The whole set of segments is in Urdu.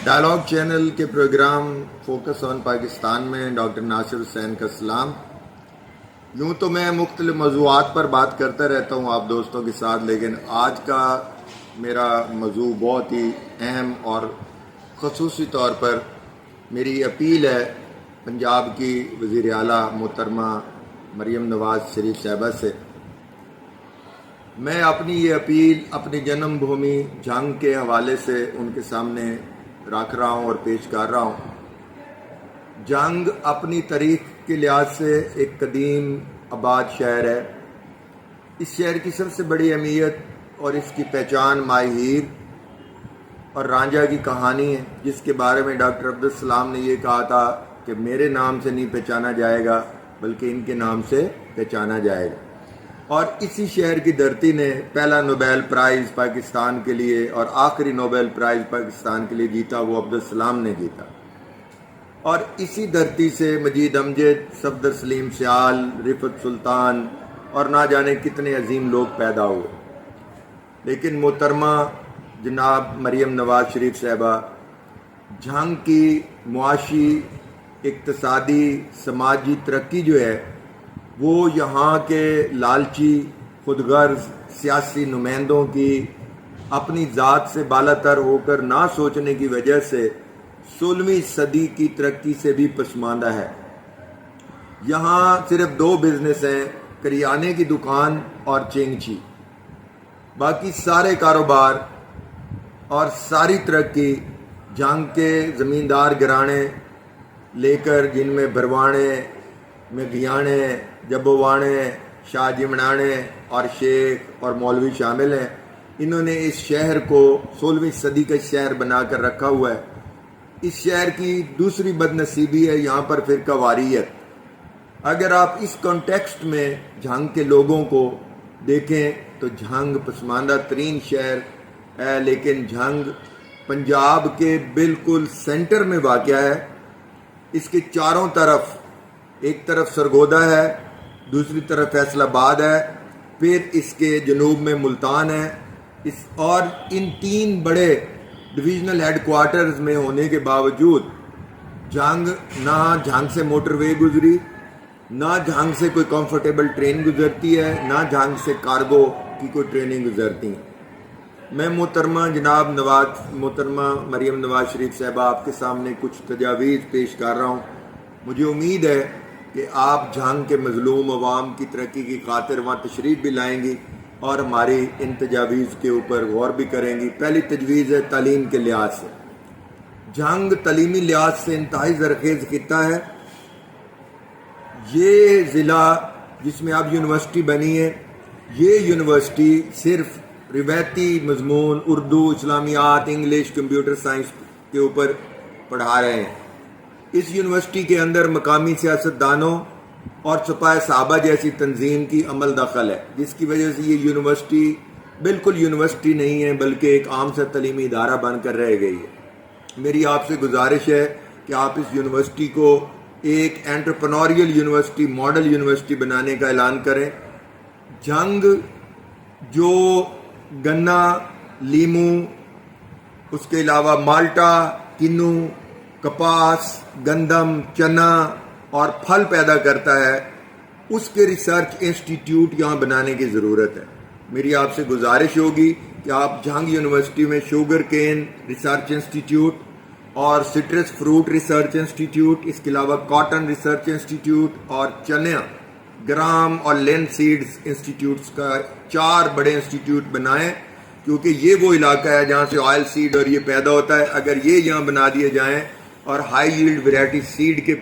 ڈائلاگ چینل کے پروگرام فوکس آن پاکستان میں ڈاکٹر ناصر حسین کا سلام۔ یوں تو میں مختلف موضوعات پر بات کرتا رہتا ہوں آپ دوستوں کے ساتھ، لیکن آج کا میرا موضوع بہت ہی اہم اور خصوصی طور پر میری اپیل ہے پنجاب کی وزیر اعلیٰ محترمہ مریم نواز شریف صاحبہ سے۔ میں اپنی یہ اپیل اپنی جنم بھومی جھنگ کے حوالے سے ان کے سامنے رکھ رہا ہوں اور پیش کر رہا ہوں۔ جھنگ اپنی تاریخ کے لحاظ سے ایک قدیم آباد شہر ہے۔ اس شہر کی سب سے بڑی اہمیت اور اس کی پہچان ماہی ہیر اور رانجھا کی کہانی ہے، جس کے بارے میں ڈاکٹر عبدالسلام نے یہ کہا تھا کہ میرے نام سے نہیں پہچانا جائے گا بلکہ ان کے نام سے پہچانا جائے گا۔ اور اسی شہر کی دھرتی نے پہلا نوبیل پرائز پاکستان کے لیے اور آخری نوبیل پرائز پاکستان کے لیے جیتا، وہ عبدالسلام نے جیتا۔ اور اسی دھرتی سے مجید امجد، صفدر سلیم سیال، رفعت سلطان اور نہ جانے کتنے عظیم لوگ پیدا ہوئے، لیکن محترمہ جناب مریم نواز شریف صاحبہ جھنگ کی معاشی، اقتصادی، سماجی ترقی جو ہے وہ یہاں کے لالچی، خود غرض سیاسی نمائندوں کی اپنی ذات سے بالاتر ہو کر نہ سوچنے کی وجہ سے 16ویں صدی کی ترقی سے بھی پسماندہ ہے۔ یہاں صرف 2 بزنس ہیں، کریانے کی دکان اور چینگچی۔ باقی سارے کاروبار اور ساری ترقی جھنگ کے زمیندار گھرانے لے کر، جن میں بھروانے، مگھیانے، جبوانے، شاہ جمنانے اور شیخ اور مولوی شامل ہیں، انہوں نے اس شہر کو 16ویں صدی کا شہر بنا کر رکھا ہوا ہے۔ اس شہر کی دوسری بدنصیبی ہے یہاں پر فرقہ واریت۔ اگر آپ اس کانٹیکسٹ میں جھنگ کے لوگوں کو دیکھیں تو جھنگ پسماندہ ترین شہر ہے، لیکن جھنگ پنجاب کے بالکل سینٹر میں واقع ہے۔ اس کے چاروں طرف، ایک طرف سرگودا ہے، دوسری طرف فیصل آباد ہے، پھر اس کے جنوب میں ملتان ہے۔ اور ان 3 بڑے ڈویژنل ہیڈ کوارٹرز میں ہونے کے باوجود نہ جھنگ سے موٹر وے گزری، نہ جھنگ سے کوئی کمفرٹیبل ٹرین گزرتی ہے، نہ جھنگ سے کارگو کی کوئی ٹرینیں گزرتی ہیں۔ میں محترمہ مریم نواز شریف صاحبہ آپ کے سامنے کچھ تجاویز پیش کر رہا ہوں۔ مجھے امید ہے کہ آپ جھنگ کے مظلوم عوام کی ترقی کی خاطر وہاں تشریف بھی لائیں گی اور ہماری ان تجاویز کے اوپر غور بھی کریں گی۔ پہلی تجویز ہے تعلیم کے لحاظ سے۔ جھنگ تعلیمی لحاظ سے انتہائی زرخیز خطہ ہے۔ یہ ضلع جس میں اب یونیورسٹی بنی ہے، یہ یونیورسٹی صرف روایتی مضمون اردو، اسلامیات، انگلش، کمپیوٹر سائنس کے اوپر پڑھا رہے ہیں۔ اس یونیورسٹی کے اندر مقامی سیاستدانوں اور سپاہ صحابہ جیسی تنظیم کی عمل دخل ہے، جس کی وجہ سے یہ یونیورسٹی بالکل یونیورسٹی نہیں ہے بلکہ ایک عام سا تعلیمی ادارہ بن کر رہ گئی ہے۔ میری آپ سے گزارش ہے کہ آپ اس یونیورسٹی کو ایک انٹرپرینوریل یونیورسٹی، ماڈل یونیورسٹی بنانے کا اعلان کریں۔ جھنگ جو گنا، لیمو، اس کے علاوہ مالٹا، کنو، کپاس، گندم، چنا اور پھل پیدا کرتا ہے، اس کے ریسرچ انسٹیٹیوٹ یہاں بنانے کی ضرورت ہے۔ میری آپ سے گزارش ہوگی کہ آپ جھنگ یونیورسٹی میں شوگر کین ریسرچ انسٹیٹیوٹ اور سٹرس فروٹ ریسرچ انسٹیٹیوٹ، اس کے علاوہ کاٹن ریسرچ انسٹیٹیوٹ اور چنا، گرام اور لین سیڈز انسٹیٹیوٹس کا 4 بڑے انسٹیٹیوٹ بنائیں، کیونکہ یہ وہ علاقہ ہے جہاں سے آئل سیڈ اور یہ پیدا ہوتا ہے۔ اگر یہ یہاں بنا دیے جائیں اور ہائی ییلڈ ویرائٹی سیڈ کے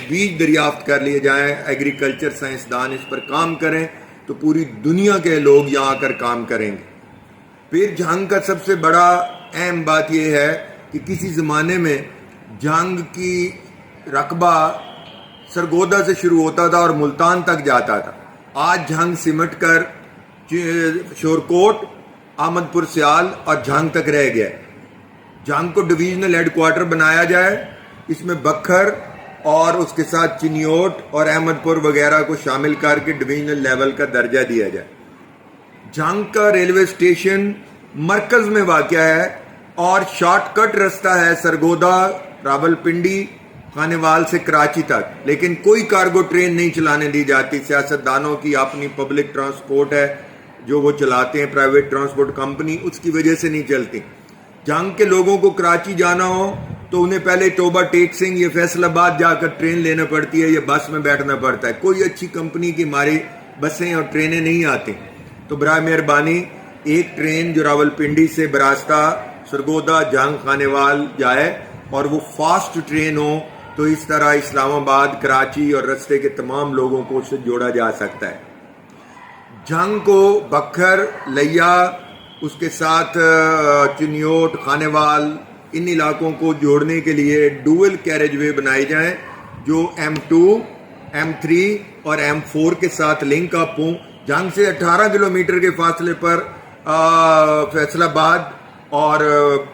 بیج دریافت کر لیے جائیں، ایگریکلچر سائنسدان اس پر کام کریں، تو پوری دنیا کے لوگ یہاں آ کر کام کریں گے۔ پھر جھنگ کا سب سے بڑا اہم بات یہ ہے کہ کسی زمانے میں جھنگ کی رقبہ سرگودا سے شروع ہوتا تھا اور ملتان تک جاتا تھا۔ آج جھنگ سمٹ کر شورکوٹ، احمد پور سیال اور جھنگ تک رہ گیا۔ جھنگ کو ڈویژنل ہیڈ کوارٹر بنایا جائے، اس میں بکھر اور اس کے ساتھ چنیوٹ اور احمد پور وغیرہ کو شامل کر کے ڈویژنل لیول کا درجہ دیا جائے۔ جھنگ کا ریلوے اسٹیشن مرکز میں واقع ہے، اور شارٹ کٹ رستہ ہے سرگودا راولپنڈی خانیوال سے کراچی تک، لیکن کوئی کارگو ٹرین نہیں چلانے دی جاتی. سیاستدانوں کی اپنی پبلک ٹرانسپورٹ ہے جو وہ چلاتے ہیں، پرائیویٹ ٹرانسپورٹ کمپنی، اس کی وجہ سے نہیں چلتی. جھنگ کے لوگوں کو کراچی جانا ہو تو انہیں پہلے ٹوبہ ٹیک سنگھ یا فیصل آباد جا کر ٹرین لینا پڑتی ہے یا بس میں بیٹھنا پڑتا ہے. کوئی اچھی کمپنی کی ہماری بسیں اور ٹرینیں نہیں آتی. تو برائے مہربانی ایک ٹرین جو راولپنڈی سے براستہ سرگودا جھنگ خانیوال جائے اور وہ فاسٹ ٹرین ہو، تو اس طرح اسلام آباد، کراچی اور رستے کے تمام لوگوں کو اس سے جوڑا جا سکتا ہے. جھنگ کو بکھر، لیا، اس کے ساتھ چنیوٹ، خانیوال، ان علاقوں کو جوڑنے کے لیے ڈوئل کیریج وے بنائی جائیں جو M2، M3 اور M4 کے ساتھ لنک اپ ہوں. جھنگ سے 18 کلومیٹر کے فاصلے پر فیصل آباد اور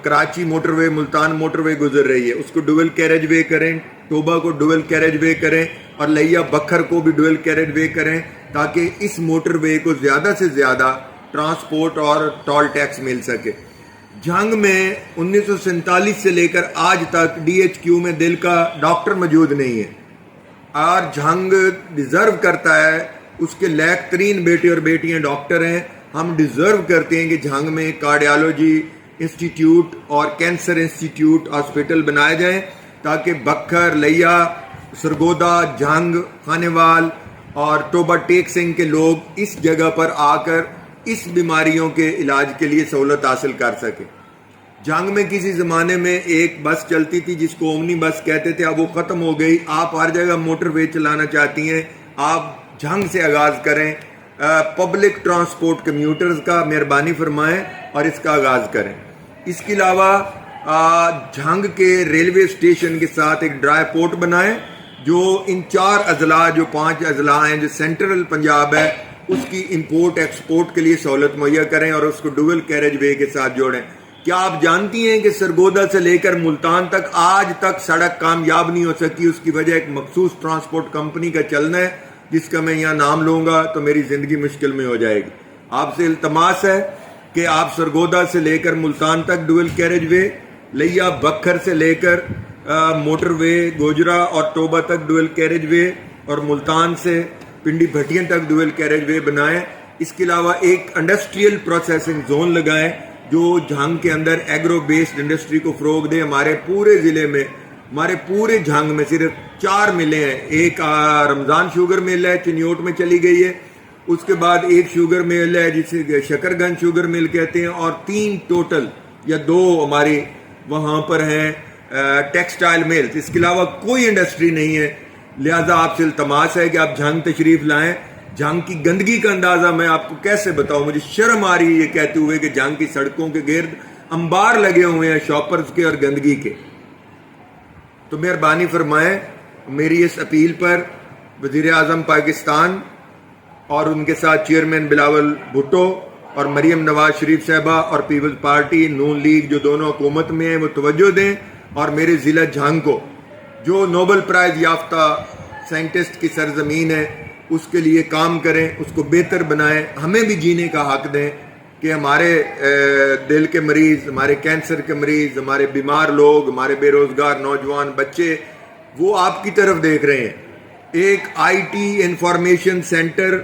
کراچی موٹر وے، ملتان موٹر وے گزر رہی ہے، اس کو ڈوئل کیریج وے کریں. ٹوبہ کو ڈوئل کیریج وے کریں اور لیا بکھر کو بھی ڈوئل کیریج وے کریں تاکہ اس موٹر وے کو زیادہ سے زیادہ ٹرانسپورٹ اور ٹول ٹیکس مل سکے. جھنگ میں 1947 سے لے کر آج تک DHQ میں دل کا ڈاکٹر موجود نہیں ہے، اور جھنگ ڈیزرو کرتا ہے، اس کے لائق ترین بیٹے اور بیٹیاں ڈاکٹر ہیں. ہم ڈیزرو کرتے ہیں کہ جھنگ میں کارڈیالوجی انسٹیٹیوٹ اور کینسر انسٹیٹیوٹ ہاسپٹل بنائے جائیں تاکہ بکھر، لیا، سرگودا، جھنگ، خانیوال اور ٹوبہ ٹیک سنگھ کے لوگ اس جگہ پر آ کر اس بیماریوں کے علاج کے لیے سہولت حاصل کر سکیں. جھنگ میں کسی زمانے میں ایک بس چلتی تھی جس کو اومنی بس کہتے تھے، اب وہ ختم ہو گئی. آپ ہر جگہ موٹر وے چلانا چاہتی ہیں، آپ جھنگ سے آغاز کریں. پبلک ٹرانسپورٹ کمیوٹرز کا مہربانی فرمائیں اور اس کا آغاز کریں. اس کے علاوہ جھنگ کے ریلوے اسٹیشن کے ساتھ ایک ڈرائی پورٹ بنائیں جو ان 4 اضلاع، جو 5 اضلاع ہیں جو سینٹرل پنجاب ہے، اس کی امپورٹ ایکسپورٹ کے لیے سہولت مہیا کریں اور اس کو ڈوئل کیریج وے کے ساتھ جوڑیں. کیا آپ جانتی ہیں کہ سرگودا سے لے کر ملتان تک آج تک سڑک کامیاب نہیں ہو سکی؟ اس کی وجہ ایک مخصوص ٹرانسپورٹ کمپنی کا چلنا ہے جس کا میں یہاں نام لوں گا تو میری زندگی مشکل میں ہو جائے گی. آپ سے التماس ہے کہ آپ سرگودا سے لے کر ملتان تک ڈوئل کیریج وے، لیا بکھر سے لے کر موٹر وے گوجرا اور ٹوبہ تک ڈوئل کیریج وے، اور ملتان سے پنڈی بھٹین تک ڈوئل کیریج وے بنائیں. اس کے علاوہ ایک انڈسٹریل پروسیسنگ زون لگائیں جو جھنگ کے اندر ایگرو بیسڈ انڈسٹری کو فروغ دے. ہمارے پورے ضلع میں، ہمارے پورے جھنگ میں صرف 4 ملیں ہیں. ایک رمضان شوگر مل ہے، چنیوٹ میں چلی گئی ہے. اس کے بعد ایک شوگر مل ہے جسے شکر گنج شوگر مل کہتے ہیں، اور 3 ٹوٹل یا 2 ہماری وہاں پر ہیں ٹیکسٹائل ملز. اس کے علاوہ کوئی انڈسٹری نہیں ہے. لہذا آپ سے التماس ہے کہ آپ جھنگ تشریف لائیں. جھنگ کی گندگی کا اندازہ میں آپ کو کیسے بتاؤں، مجھے شرم آ رہی ہے یہ کہتے ہوئے کہ جھنگ کی سڑکوں کے گرد انبار لگے ہوئے ہیں شاپرز کے اور گندگی کے. تو مہربانی فرمائیں میری اس اپیل پر وزیر اعظم پاکستان اور ان کے ساتھ چیئرمین بلاول بھٹو اور مریم نواز شریف صاحبہ اور پیپلز پارٹی نون لیگ جو دونوں حکومت میں ہیں وہ توجہ دیں، اور میرے ضلع جھنگ کو جو نوبل پرائز یافتہ سائنٹسٹ کی سرزمین ہے اس کے لیے کام کریں، اس کو بہتر بنائیں. ہمیں بھی جینے کا حق دیں کہ ہمارے دل کے مریض، ہمارے کینسر کے مریض، ہمارے بیمار لوگ، ہمارے بے روزگار نوجوان بچے وہ آپ کی طرف دیکھ رہے ہیں. ایک IT انفارمیشن سینٹر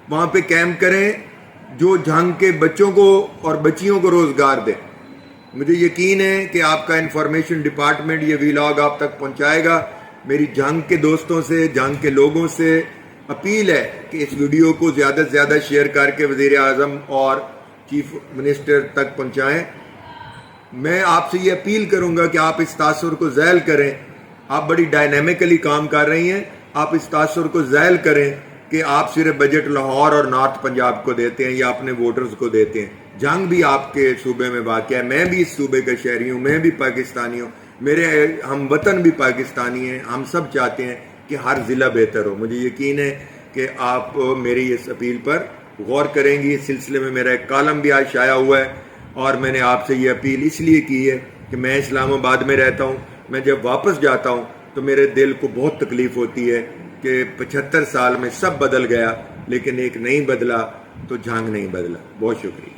وہاں پہ کیمپ کریں جو جھنگ کے بچوں کو اور بچیوں کو روزگار دے. مجھے یقین ہے کہ آپ کا انفارمیشن ڈپارٹمنٹ یہ ویلاگ آپ تک پہنچائے گا. میری جھنگ کے دوستوں سے، جھنگ کے لوگوں سے اپیل ہے کہ اس ویڈیو کو زیادہ سے زیادہ شیئر کر کے وزیر اعظم اور چیف منسٹر تک پہنچائیں. میں آپ سے یہ اپیل کروں گا کہ آپ اس تاثر کو ذیل کریں. آپ بڑی ڈائنامکلی کام کر رہی ہیں، آپ اس تاثر کو ذیل کریں کہ آپ صرف بجٹ لاہور اور نارتھ پنجاب کو دیتے ہیں یا اپنے ووٹرز کو دیتے ہیں. جھنگ بھی آپ کے صوبے میں واقع ہے، میں بھی اس صوبے کا شہری ہوں، میں بھی پاکستانی ہوں، میرے ہم وطن بھی پاکستانی ہیں. ہم سب چاہتے ہیں کہ ہر ضلع بہتر ہو. مجھے یقین ہے کہ آپ میری اس اپیل پر غور کریں گی. اس سلسلے میں میرا ایک کالم بھی آج شائع ہوا ہے، اور میں نے آپ سے یہ اپیل اس لیے کی ہے کہ میں اسلام آباد میں رہتا ہوں. میں جب واپس جاتا ہوں تو میرے دل کو بہت تکلیف ہوتی ہے کہ 75 سال میں سب بدل گیا لیکن ایک نہیں بدلا تو جھنگ نہیں بدلا. بہت شکریہ.